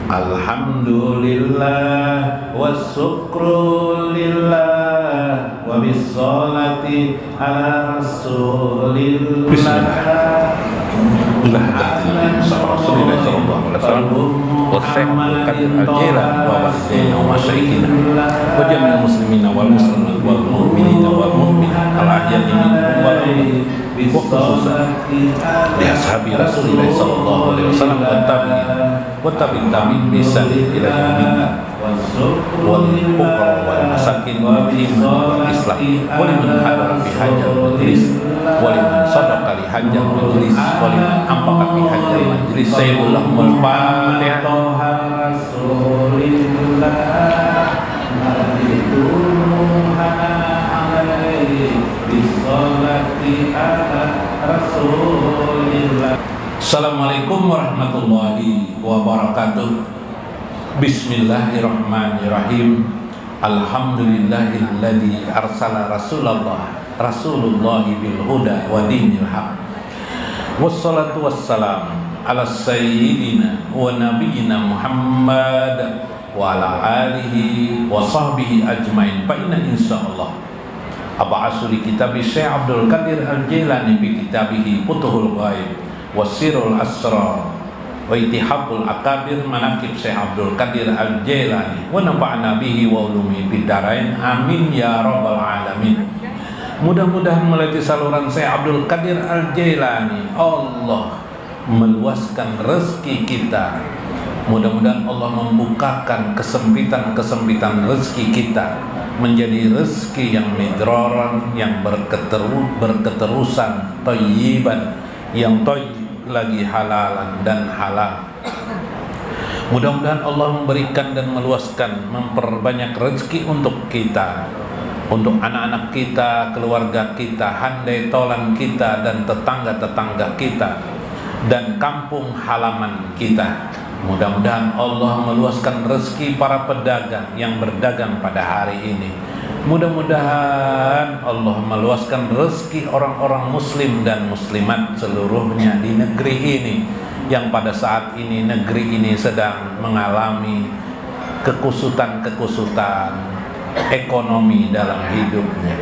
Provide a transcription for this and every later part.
Alhamdulillah wasyukru lillah wa bissolati ala rasulillah. Bismillahirrahmanirrahim. Rasulullah sallallahu alaihi wasallam wasyaikhul qadir al-jilan wa wasdina wa masyaikina wa jami'il muslimina wal muslimat wal mu'minina wal mu'minat al-ahya'i minhum wal amwat wa khususan li ashabi Rasulullah sallallahu alaihi wasallam wa tabi'in bisan ila yaumil wal fuqara wal masakin wal yatim wal islam wa liman hadara fi hajjal majlis wa liman sadaqa li hajjal majlis wa liman anfaqa fi hajjal majlis. Sayyidul Fatihah. Assalamualaikum warahmatullahi wabarakatuh. Bismillahirrahmanirrahim. Alhamdulillahilladzi arsala Rasulullah bil huda wa dinil haq. Wassalatu wassalam ala sayyidina wa nabiyyina Muhammad wa ala alihi wa sahbihi ajmain. Fa inna insyaallah ab'asu li kitabi Syekh Abdul Qadir Al-Jilani bi kitabihi Futuhul Ghaib wasirul asrar wa ittihabul akabir manaqib Syekh Abdul Qadir Al-Jilani wa nafa'na bihi wa ulumi bidarain amin ya rabbal alamin. Mudah-mudahan melalui saluran Syekh Abdul Qadir Al-Jilani Allah meluaskan rezeki kita. Mudah-mudahan Allah membukakan kesempitan rezeki kita menjadi rezeki yang midroran, yang berketerusan, thayyiban, yang thayyib lagi halalan dan halal. Mudah-mudahan Allah memberikan dan meluaskan, memperbanyak rezeki untuk kita, untuk anak-anak kita, keluarga kita, handai tolan kita, dan tetangga-tetangga kita, dan kampung halaman kita. Mudah-mudahan Allah meluaskan rezeki para pedagang yang berdagang pada hari ini. Mudah-mudahan Allah meluaskan rezeki orang-orang muslim dan muslimat seluruhnya di negeri ini, yang pada saat ini negeri ini sedang mengalami kekusutan ekonomi dalam hidupnya.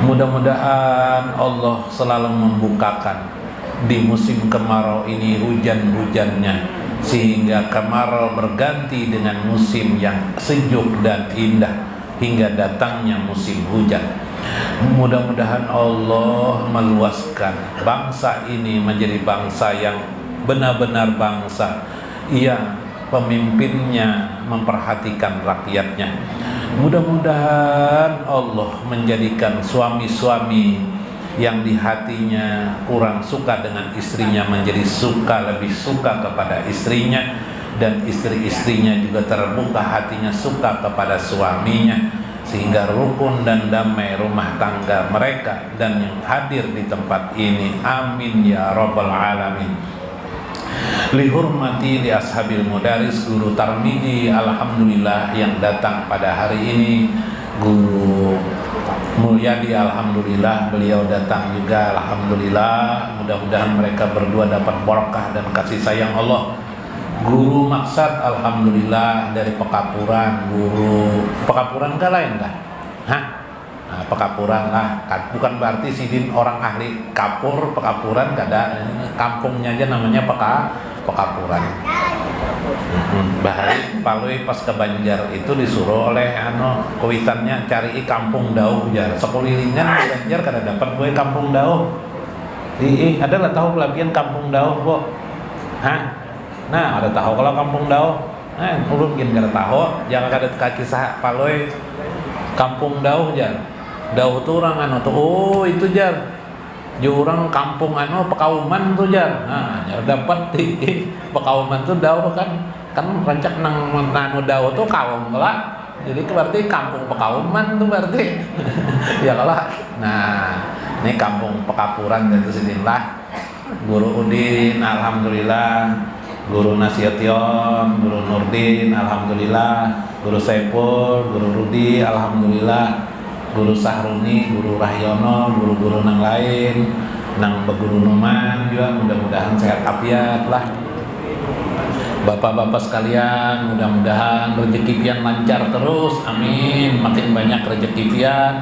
Mudah-mudahan Allah selalu membukakan di musim kemarau ini hujan-hujannya, sehingga kemarau berganti dengan musim yang sejuk dan indah hingga datangnya musim hujan. Mudah-mudahan Allah meluaskan bangsa ini menjadi bangsa yang benar-benar bangsa yang pemimpinnya memperhatikan rakyatnya. Mudah-mudahan Allah menjadikan suami-suami yang di hatinya kurang suka dengan istrinya menjadi lebih suka kepada istrinya, dan istri-istrinya juga terbuka hatinya suka kepada suaminya, sehingga rukun dan damai rumah tangga mereka dan yang hadir di tempat ini. Amin ya rabbal alamin. Lihurmati li ashabil mudaris, guru Tarmidi alhamdulillah yang datang pada hari ini, Guru Mulyadi alhamdulillah beliau datang juga alhamdulillah. Mudah-mudahan mereka berdua dapat berkah dan kasih sayang Allah. Guru Maksad alhamdulillah dari Pekapuran. Guru Pekapuran gak lain kah? Hah? Nah, Pekapuran lah, bukan berarti sidin orang ahli kapur. Pekapuran gak ada, kampungnya aja namanya Pekapuran. Bahari Palui pas ke Banjar itu disuruh oleh kuitannya cari kampung dauh jar. Sekelilingan Banjar kada dapat gue kampung dauh. Adalah tahu pelabian kampung dauh, Bo? Hah? Nah, ada tahu kalau kampung dauh? Ulun mungkin kada tahu. Jangan kada kaki sah Palui kampung dauh jar. Dauh tuh orang tuh. Oh, itu jar. Jurang kampung Pekauman tuh jar. Nah, dapat di Pekauman tuh dauh kan rancak nang dauh tuh kaum lah. Jadi berarti kampung Pekauman tuh berarti. Ya lah. Nah, ini kampung Pekapuran dan itu sedihlah. Guru Udin alhamdulillah, Guru Nasution, Guru Nurdin alhamdulillah, Guru Saiful, Guru Rudi alhamdulillah, Guru Sahruni, Guru Rahyono, guru-guru nang lain, nang beguru Numan juga mudah-mudahan sehat afiat lah. Bapak-bapak sekalian, mudah-mudahan rezeki pian lancar terus, amin. Makin banyak rezeki pian,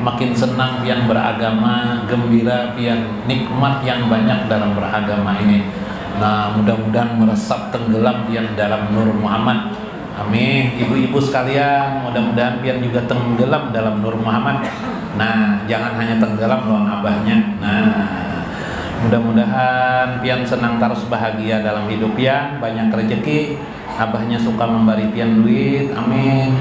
makin senang pian beragama, gembira pian, nikmat yang banyak dalam beragama ini. Nah, mudah-mudahan meresap tenggelam pian dalam nur Muhammad, amin. Ibu-ibu sekalian, mudah-mudahan pian juga tenggelam dalam nur Muhammad. Nah, jangan hanya tenggelam doang abahnya. Nah, mudah-mudahan pian senang terus bahagia dalam hidup pian, banyak rezeki, abahnya suka memberi pian duit, amin.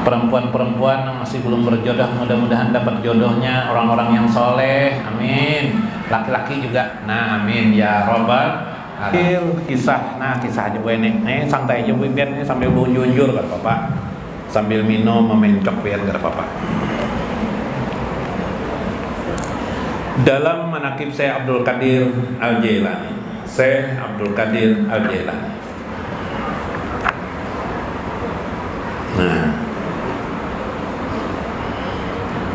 Perempuan-perempuan yang masih belum berjodoh, mudah-mudahan dapat jodohnya orang-orang yang soleh, amin. Laki-laki juga, nah amin ya robbal. Kisah, nah kisah aja gue nih santai aja gue pian ini sambil bunjur kan bapak, sambil minum memencok pian kan bapak. Dalam manaqib Syekh Abdul Qadir Al-Jailani, Syekh Abdul Qadir Al-Jailani. Nah,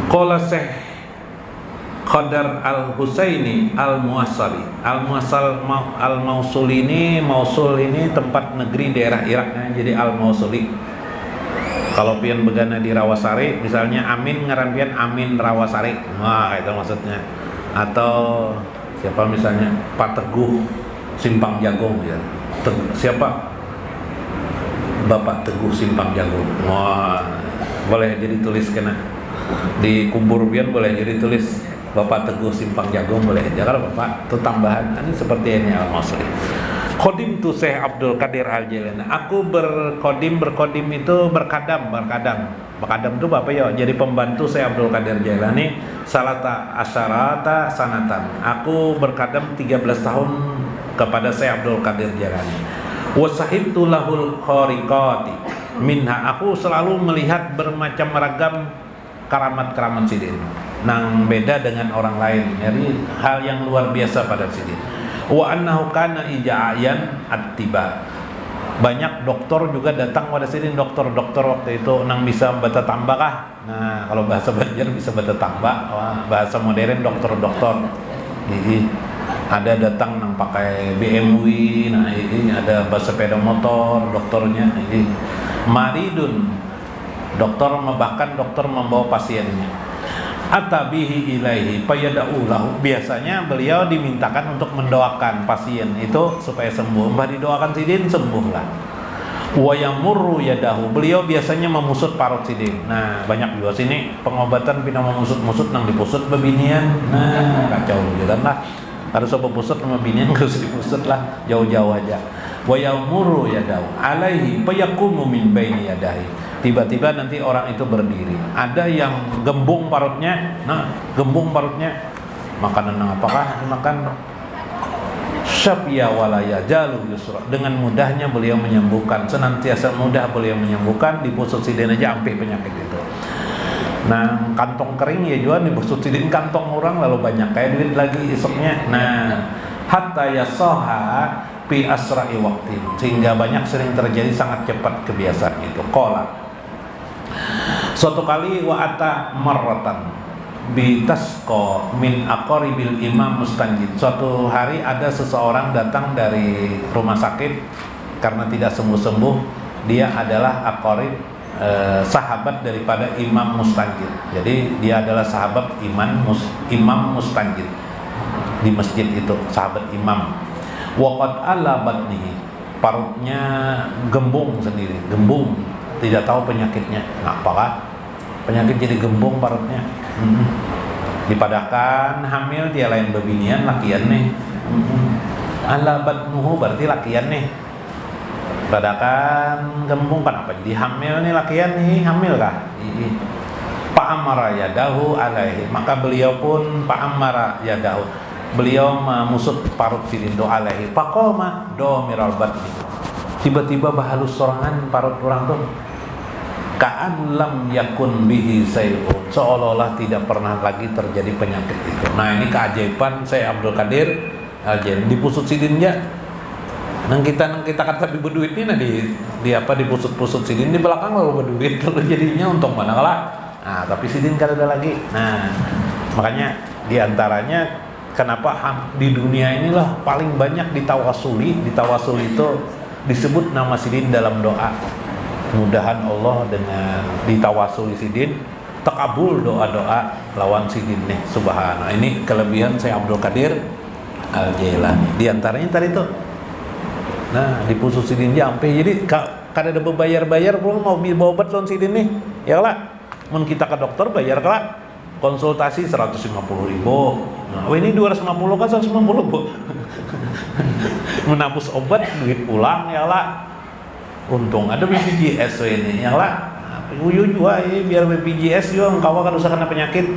qala Syekh Qadar Al-Husaini Al-Muwassali. Al-Mausul ini, Mausul ini tempat negeri daerah Iraknya, jadi Al-Mausuli. Kalau pian begana di Rawasari, misalnya Amin ngaran pian Amin Rawasari, wah itu maksudnya. Atau siapa misalnya Pak Teguh Simpang Jagung ya. Siapa Bapak Teguh Simpang Jagung, wah boleh jadi tulis kena di kubur pian, boleh jadi tulis Bapak Teguh Simpang Jagung, boleh aja kalau bapak itu tambahan. Ini seperti ini Al-Mausuli. Kodim tu Syekh Abdul Qadir Al-Jailani. Aku berkodim itu berkadam itu bapak ya, jadi pembantu Syekh Abdul Qadir Jailani salata asyarata sanatan. Aku berkadam 13 tahun kepada Syekh Abdul Qadir Jailani. Wa sahibtu lahul khariqati minha. Aku selalu melihat bermacam ragam karamat-karamat sidin nang beda dengan orang lain, jadi hal yang luar biasa pada sidin. Wa annahu kana ija'yan attiba. Banyak dokter juga datang pada sini, dokter-dokter waktu itu nang bisa bata tambah kah? Nah, kalau bahasa Banjar bisa bata tambah, bahasa modern dokter-dokter. Jadi ada datang nang pakai BMW, nah ini ada sepeda motor dokternya. Ini maridun, dokter, bahkan dokter membawa pasiennya. Atabihi ilaihi fayada'ulahu. Biasanya beliau dimintakan untuk mendoakan pasien itu supaya sembuh. Mbah didoakan sidin sembuhlah. Wa yamurru yadahu. Beliau biasanya memusut parut sidin. Nah, banyak juga sini pengobatan pina memusut-musut nang dipusut bebinian. Nah, kacau juga lah. Harus apa pusut sama binian harus dipusut lah, jauh-jauh aja. Wa yamurru yadahu alaihi fayaqumu min baini yadahi. Tiba-tiba nanti orang itu berdiri. Ada yang gembung parutnya. Nah, gembung parutnya. Makanan apakah? Makan syafia walaya jalu yusra. Dengan mudahnya beliau menyembuhkan. Senantiasa mudah beliau menyembuhkan. Dipusut sidin aja ampih penyakit itu. Nah, kantong kering ya juga dipusut sidin kantong orang lalu banyak kayak duit lagi esoknya. Nah, hatta yasaha fi asra'i waqti. Sehingga banyak sering terjadi sangat cepat kebiasaan itu. Qala. Suatu kali wa'ata marratan bitasqa min aqaribil imam mustanjid. Suatu hari ada seseorang datang dari rumah sakit karena tidak sembuh-sembuh. Dia adalah aqarib, sahabat daripada Imam Mustanjid. Jadi dia adalah sahabat Imam Mustanjid di masjid itu, sahabat imam. Waqad ala batnihi. Parutnya gembung sendiri, gembung. Tidak tahu penyakitnya. Nah, apakah penyakit jadi gembung parutnya? Dipadahkan hamil dia lain bebinian lakian nih. Ala batnuhu berarti lakian nih. Padahkan gembung kenapa jadi hamil nih lakian nih, hamil kah? Pak amara yadahu alaihi. Maka beliau pun Pak amara yadahu. Beliau memusut parut sidin do alaihi. Faqama do miral batni. Tiba-tiba bahalus sorangan parut orang tuh. Ka'an lam yakun bihi sayun, seolah-olah tidak pernah lagi terjadi penyakit itu. Nah, ini keajaiban Syekh Abdul Qadir Al-Jailani. Dipusut sidinnya. Nang kita kata berduit ini dipusut-pusut sidin di belakang lalu berduit, lalu jadinya untung mana lah. Nah, tapi sidin kan ada lagi. Nah, makanya diantaranya Kenapa di dunia inilah paling banyak ditawasuli. Ditawasul itu disebut nama sidin dalam doa. Mudahan Allah dengan ditawasuli sidin takabul doa-doa lawan sidin nih, subhanallah. Ini kelebihan saya Abdul Qadir Al-Jailani. Di antaranya tadi tuh. Nah, di pusus sidin jampe. Jadi kada ada bayar-bayar belum mau bawa obat lawan sidin nih. Ya lah. Mun kita ke dokter bayar lah. Konsultasi 150.000. Nah, ini 250 kan 150, Bu. Menabus obat duit pulang ya lah. Untung ada BPJS ini ya lah. Uyu juga biar BPJS juga engkau kan usah kena penyakit.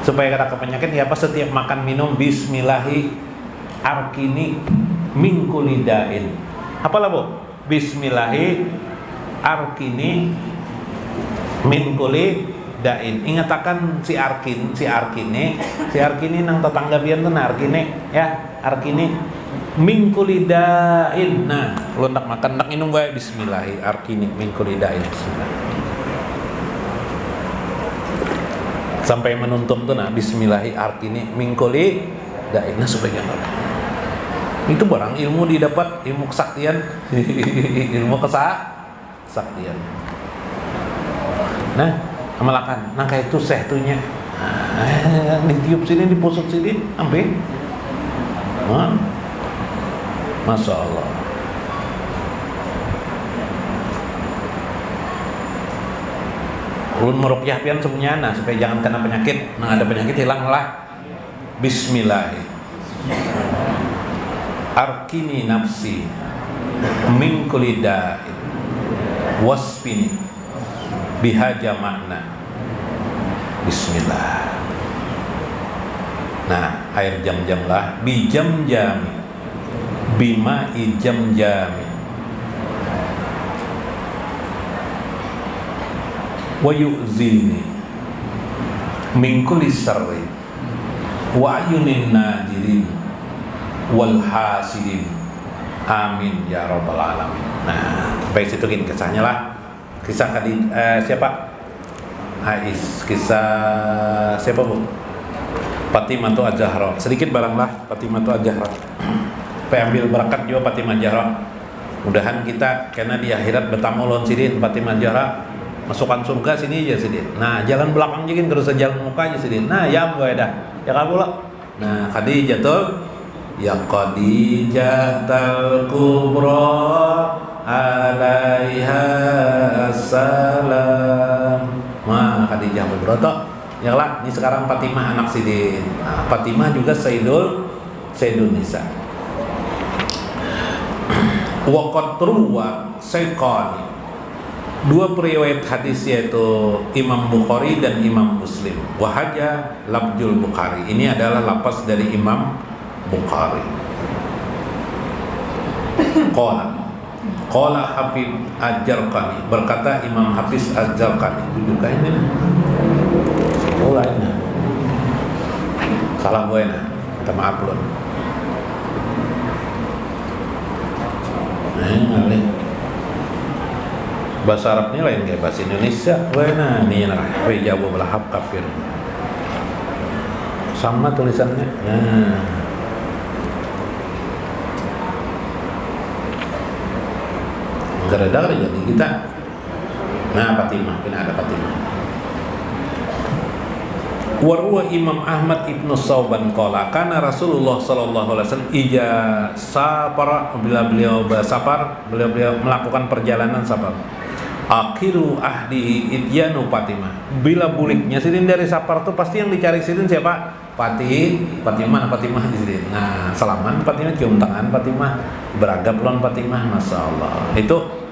Supaya kada ke penyakit ya apa setiap makan minum bismillahi arkini min kulidain. Apalah, Bu? Bismillahi arkini min kulidain. Ingatakan si arkini nang tetangga bian tuh arkini ya, arkini mingkulidain. Nah, lu nak makan nak minum baik bismillahi arkini mingkulidain. Bismillah. Sampai menuntun tuh nah bismillahi arkini mingkulidain. Nah, supaya itu barang ilmu didapat, ilmu kesaktian. Ilmu kesaktian. Nah, amalakan, nah kayak itu sehtunya ditiup sini, dipusut sini, ambil Masya Allah. Ulun meruqyah pian semuanya supaya jangan kena penyakit. Nah ada penyakit hilanglah. Bismillah. Arkini nafsi min kulli da'in wasfini bihaja makna. Bismillah. Nah, air jam-jam lah, bijam-jami, bima ijam-jami, wa yu'zini min kulli sarri wa ayunin najirin wal hasidin. Amin ya rabbal alamin. Nah, baik situ gini kisahnya lah. Kisah tadi siapa? Kisah siapa, Bu? Fatimah Az-Zahra. Sedikit baranglah Fatimah Az-Zahra. Ambil berkat juga Fatimah Az-Zahra. Mudahan kita karena di akhirat bertamu lawan sidin Fatimah Az-Zahra. Masukkan surga sini aja sidin. Nah, jalan belakang juga terus jalan muka aja sidin. Nah, ya gue dah. Ya kabul. Nah, Khadijah tuh ya Khadijatul Kubra alaiha assalam. Nah, Khadijah Kubra tuh ya lah, ini sekarang Fatimah anak sidin. Nah, Fatimah juga Sayyidun Nisa. Wa qad ruwa sayqani. Dua periwayat hadis yaitu Imam Bukhari dan Imam Muslim. Wahaja labjul Bukhari. Ini adalah lapas dari Imam Bukhari. Qala Habib Az-Zarqani. Berkata Imam Hafiz Az-Zarqani. Duduklah ini. Mulai nah. Salah gue nah. Minta maaf lu. Nah, bahasa Arabnya lain kayak bahasa Indonesia. Gue nah, nih nah. Gue jawab belahap kafir. Sama tulisannya. Nah. Gara-gara jadi kita. Nah, Fatimah, kena ada Fatimah. Warwa Imam Ahmad Ibnu Sauban qala kana Rasulullah sallallahu alaihi wasallam ija safar, bila beliau bersafar, beliau melakukan perjalanan safar. Akhiru ahdi idyanu Fatimah. Bila buliknya sidin dari safar tuh pasti yang dicari sidin siapa? Fatimah di sini. Nah, salaman Fatimah, cium tangan Fatimah, beragap lawan Fatimah, masya Allah. Itu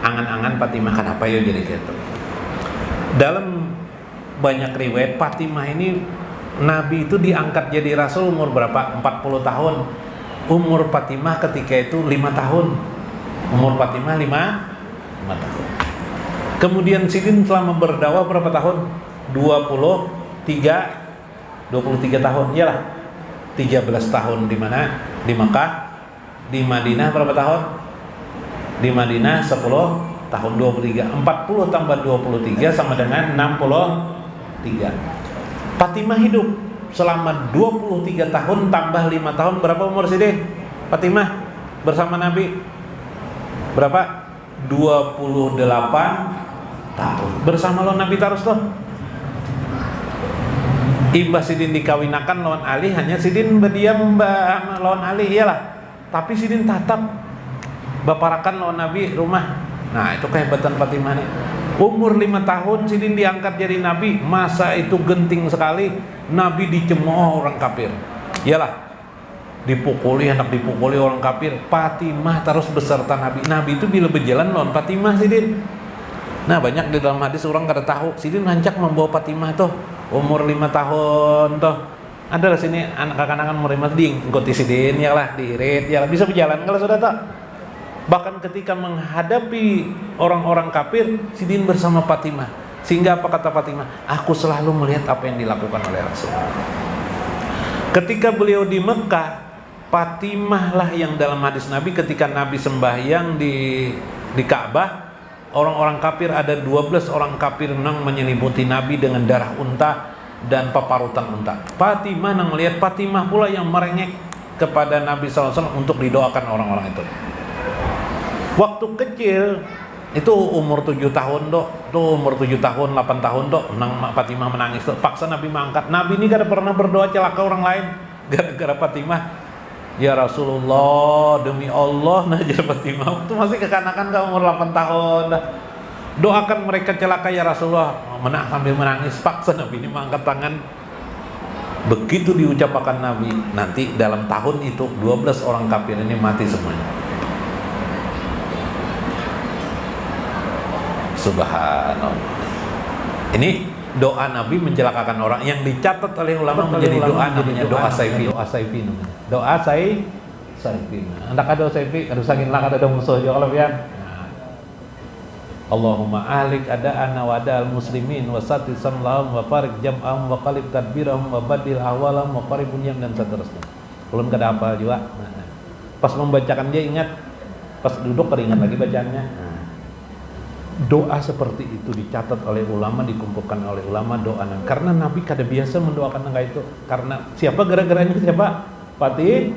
angan-angan Fatimah. Kenapa ya jadi gitu? Dalam banyak riwayat Fatimah ini Nabi itu diangkat jadi Rasul umur berapa? 40 tahun. Umur Fatimah ketika itu 5 tahun. Umur Fatimah 5 tahun. Kemudian sidin selama berdakwah berapa tahun? 23 tahun, iyalah 13 tahun di mana? Di Mekah. Di Madinah berapa tahun? Di Madinah 10 tahun, 23. 40 tambah 23 sama dengan 63. Fatimah hidup selama 23 tahun tambah 5 tahun, berapa umur Sidin? Fatimah bersama Nabi berapa? 28 tahun bersama lawan Nabi terus tuh. Imbah Sidin dikawinakan lawan Ali, hanya Sidin berdiam lawan Ali, iyalah. Tapi Sidin tetap baparakan lawan Nabi rumah. Nah, itu kehebatan Fatimah nih. Umur 5 tahun Sidin diangkat jadi Nabi. Masa itu genting sekali. Nabi dicemooh orang kafir. Iyalah. Dipukuli, anak dipukuli orang kafir. Fatimah terus beserta Nabi. Nabi itu bila berjalan lawan Fatimah Sidin. Nah, banyak di dalam hadis orang kada tahu. Sidin rancak membawa Fatimah tuh umur 5 tahun tuh. Adalah sini anak kanak-kanak menerima ding, ikuti Sidin ya lah, diirit ya lah, bisa berjalan kalau sudah tak. Bahkan ketika menghadapi orang-orang kafir, Sidin bersama Fatimah. Sehingga apa kata Fatimah? Aku selalu melihat apa yang dilakukan oleh Rasul. Ketika beliau di Mekah, Fatimah lah yang dalam hadis Nabi ketika Nabi sembahyang di Ka'bah, orang-orang kafir ada 12 orang kafir nang menyelimuti Nabi dengan darah unta dan paparutan unta. Fatimah nang melihat, Fatimah pula yang merengek kepada Nabi SAW untuk didoakan orang-orang itu. Waktu kecil itu umur 7 tahun dok, tuh umur 7 tahun, 8 tahun dok, nang Fatimah menangis dok, paksa Nabi mengangkat. Nabi ini kada pernah berdoa celaka orang lain gara-gara Fatimah. Ya Rasulullah, demi Allah, nah jadi Fatimah itu masih kekanakan kau umur 8 tahun dah. Doakan mereka celaka ya Rasulullah, sambil menangis, paksa Nabi ini mengangkat tangan. Begitu diucapkan Nabi, nanti dalam tahun itu 12 orang kafir ini mati semuanya. Subhanallah. Ini doa Nabi mencelakakan orang yang dicatat oleh ulama menjadi doa namanya doa Saifi. Doa Saifi namanya. Doa Saifi. Anda kada Saifi, kada saking lah kada musuh jo kalau pian. Allahumma ahlik ada'ana wa ada'al muslimin wa sati samlahum wa farik jam'ahum wa qalib tadbirahum wa badil ahwalahum wa qarib bunyam dan seterusnya. Belum kada hafal juga. Pas membacakan dia ingat, pas duduk teringat lagi bacaannya. Doa seperti itu dicatat oleh ulama, dikumpulkan oleh ulama doa Nabi. Karena Nabi kada biasa mendoakan angka itu. Karena siapa gara-garanya siapa? Fatimah.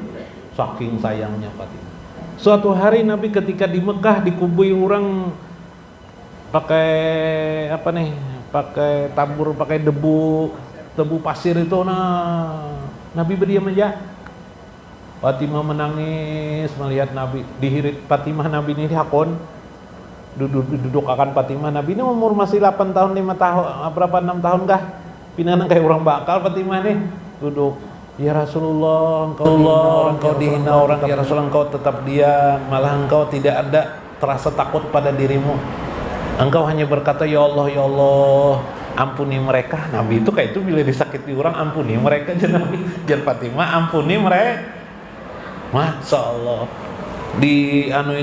Saking sayangnya Fatimah. Suatu hari Nabi ketika di Mekah dikubui orang pakai apa nih? Pakai tabur, pakai debu pasir itu. Nah, Nabi berdiam aja. Fatimah menangis melihat Nabi. Dihirit Fatimah Nabi ini hakon. Duduk akan Fatimah. Nabi ini umur masih 8 tahun, 5 tahun, berapa 6 tahun kah? Pinangan kayak orang bakal Fatimah nih. Duduk. Ya Rasulullah, engkau dihina orang, ya Rasulullah engkau tetap diam, malah engkau tidak ada terasa takut pada dirimu. Engkau hanya berkata ya Allah, ampuni mereka. Nabi itu kayak itu bila disakiti orang, ampuni mereka aja Nabi. Jangan Fatimah, ampuni mereka. Masya Allah.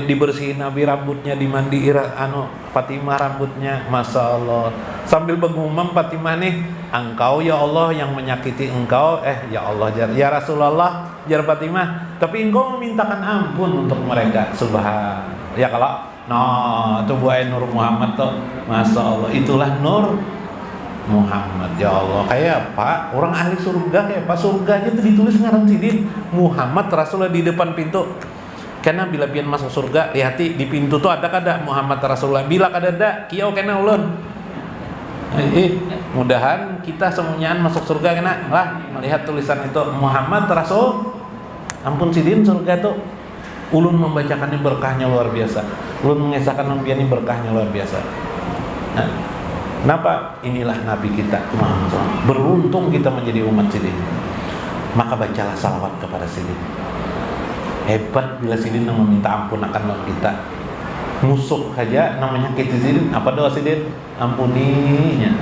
Dibersihin Nabi rambutnya, dimandiin Fatimah rambutnya, masya Allah. Sambil mengumam Fatimah nih, engkau ya Allah yang menyakiti engkau, ya Allah ya Rasulullah jar Fatimah, tapi engkau memintakan ampun untuk mereka. Subhan. Ya kalau itu buat Nur Muhammad tuh, masya Allah, itulah Nur Muhammad. Ya Allah, kayak Pak orang ahli surga, kayak Pak surganya itu ditulis ngarang Sidin Muhammad Rasulullah di depan pintu. Karena bila pian masuk surga, lihati di pintu tuh ada kada Muhammad Rasulullah. Bila kada ada, kiau kena ulun. Mudahan kita semuanya masuk surga kena lah melihat tulisan itu Muhammad Rasul. Ampun Sidin surga tuh. Ulun membacakannya berkahnya luar biasa. Ulun mengesahkan ini berkahnya luar biasa. Nah, kenapa? Inilah Nabi kita. Beruntung kita menjadi umat Sidin. Maka bacalah salawat kepada Sidin. Hebat bila Sidin yang meminta ampun akan kita. Musuh saja namanya kita Sidin. Apa doa Sidin? Ampuninya.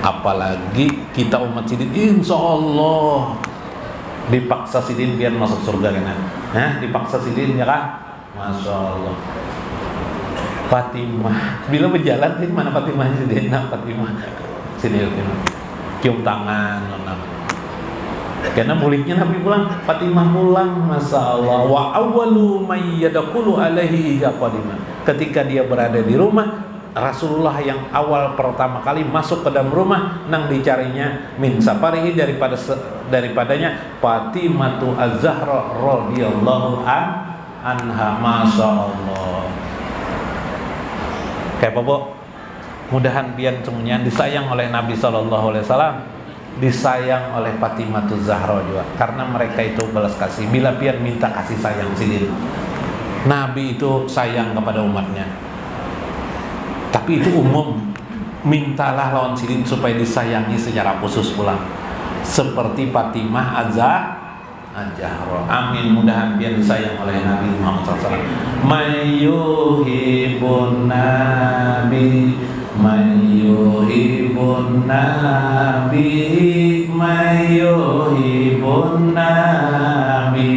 Apalagi kita umat Sidin, insya Allah dipaksa Sidin biar masuk surga kan? Dipaksa Sidin ya kan? Masya Allah. Fatimah bila berjalan di mana Fatimah Sidin? Fatimah Sidin cium tangan. Karena muliknya Nabi pulang, Fatimah pulang, masya Allah. Wa awwalu may yadkhulu alaihi qadimah. Ketika dia berada di rumah, Rasulullah yang awal pertama kali masuk ke dalam rumah nang dicarinya min safarihi daripadanya Fatimatu Az-Zahra radhiyallahu anha. Masya Allah. Kayak apa? Mudahan biar semuanya disayang oleh Nabi SAW, disayang oleh Fatimatu Zahra juga, karena mereka itu balas kasih. Bila pian minta kasih sayang silin, Nabi itu sayang kepada umatnya. Tapi itu umum, mintalah lawan silin supaya disayangi secara khusus pulang, seperti Fatimah Az-Zahra. Amin, mudahan biar disayang oleh Nabi Muhammad SAW. Mayyuhibun Nabi, mayyuhibun Nabi, mayyuhibun Nabi.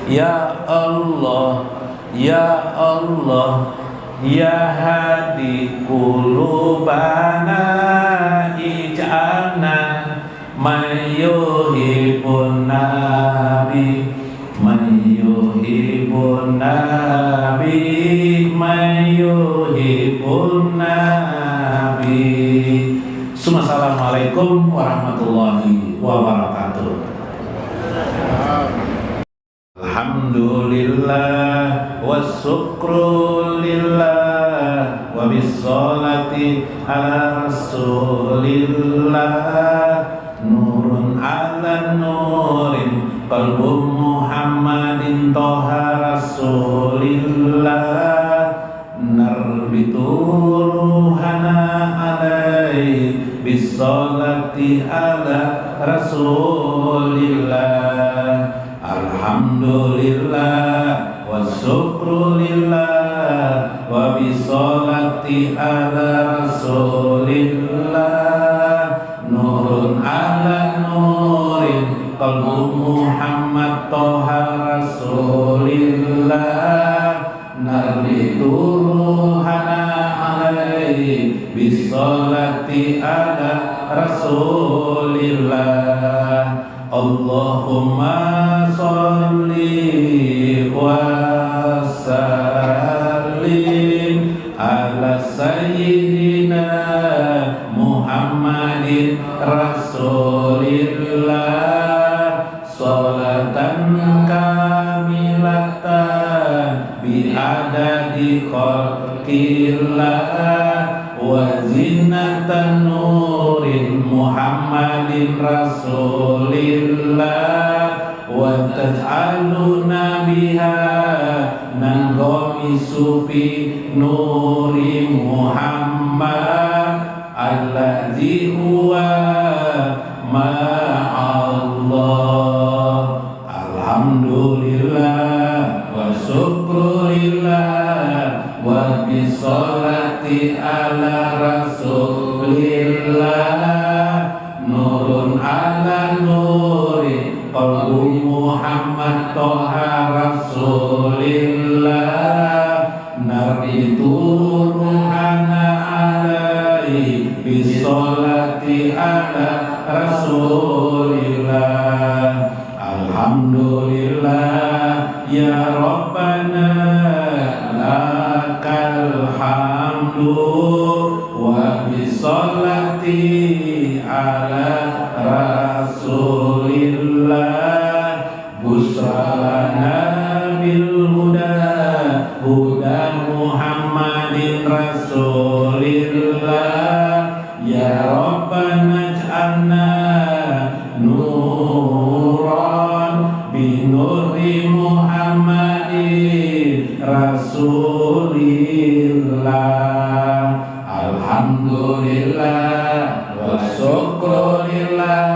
Ya Allah, ya Allah, ya hadi qulubana ij'alna mayyuhibun Nabi, mayyuhibun Nabi, mayyuhibun Nabi. Assalamualaikum warahmatullahi wabarakatuh. Alhamdulillah wasyukru lillah wa bissolati ala rasulillah. Nurun ala nurin qalbu Muhammadin toha rasulillah. Narbitu ruhana alai bissolati ala rasulillah. Alhamdulillah wa syukru lillah wa bissolati ala rasulillah. Nurun ala nurin qalbu Muhammad toha rasulillah. Narbitu ruhana alaihi bissolati ala rasulillah. Allahumma sholli wa sallim ala sayyidina Muhammadin rasulillah. Sholatan kamilatan bi'adadi khalqillah wa zinatan nurin Muhammadin rasulillah. Wa taj'aluna biha nanggomisu fi nuri Muhammad alladzi huwa ma'allah. Alhamdulillah wa syukurillah wa bissolati ala rasulillah. Nurun ala nuri qalbu Muhammad toha rasulillah. Narbitu ruhana alai bissolati ala rasulillah. Alhamdulillah ya Rabbana lakal hamdu wa bissolati ala rasulillah. Busralana bil huda huda Muhammadin rasulillah. Ya Rabbana ij'alna nuran binuri Muhammadin rasulillah. Alhamdulillah wa syukurillah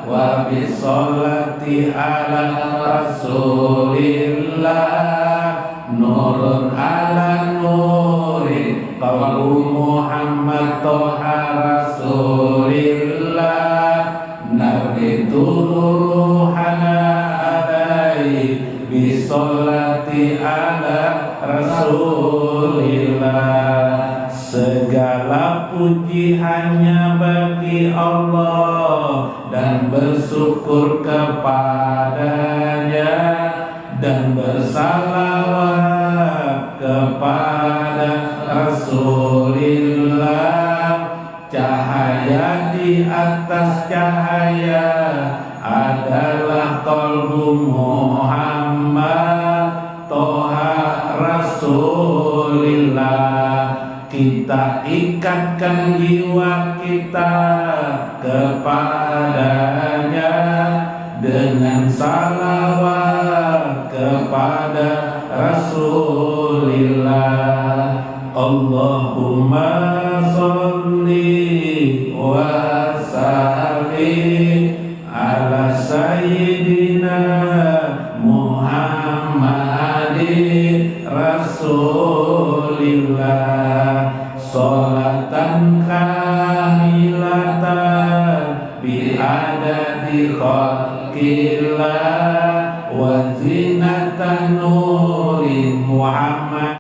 wa bissolati ala rasulillah. Nurun ala nuri qalbu Muhammad toha rasulillah. Narbitu ruhana alai bissolati ala rasulillah. Segala puji hanya bagi Allah dan bersyukur kepadanya dan bersalawat kepada Rasul atas cahaya adalah qalbu Muhammad Toha Rasulillah. Kita ikatkan jiwa kita kepadanya dengan salawat kepada Rasulillah. Allahumma sholli wa sallim ala sayyidina Muhammadin Rasulillah. Sholatan kamilatan bi adadi khalqillah wa zinatan nuri Muhammad.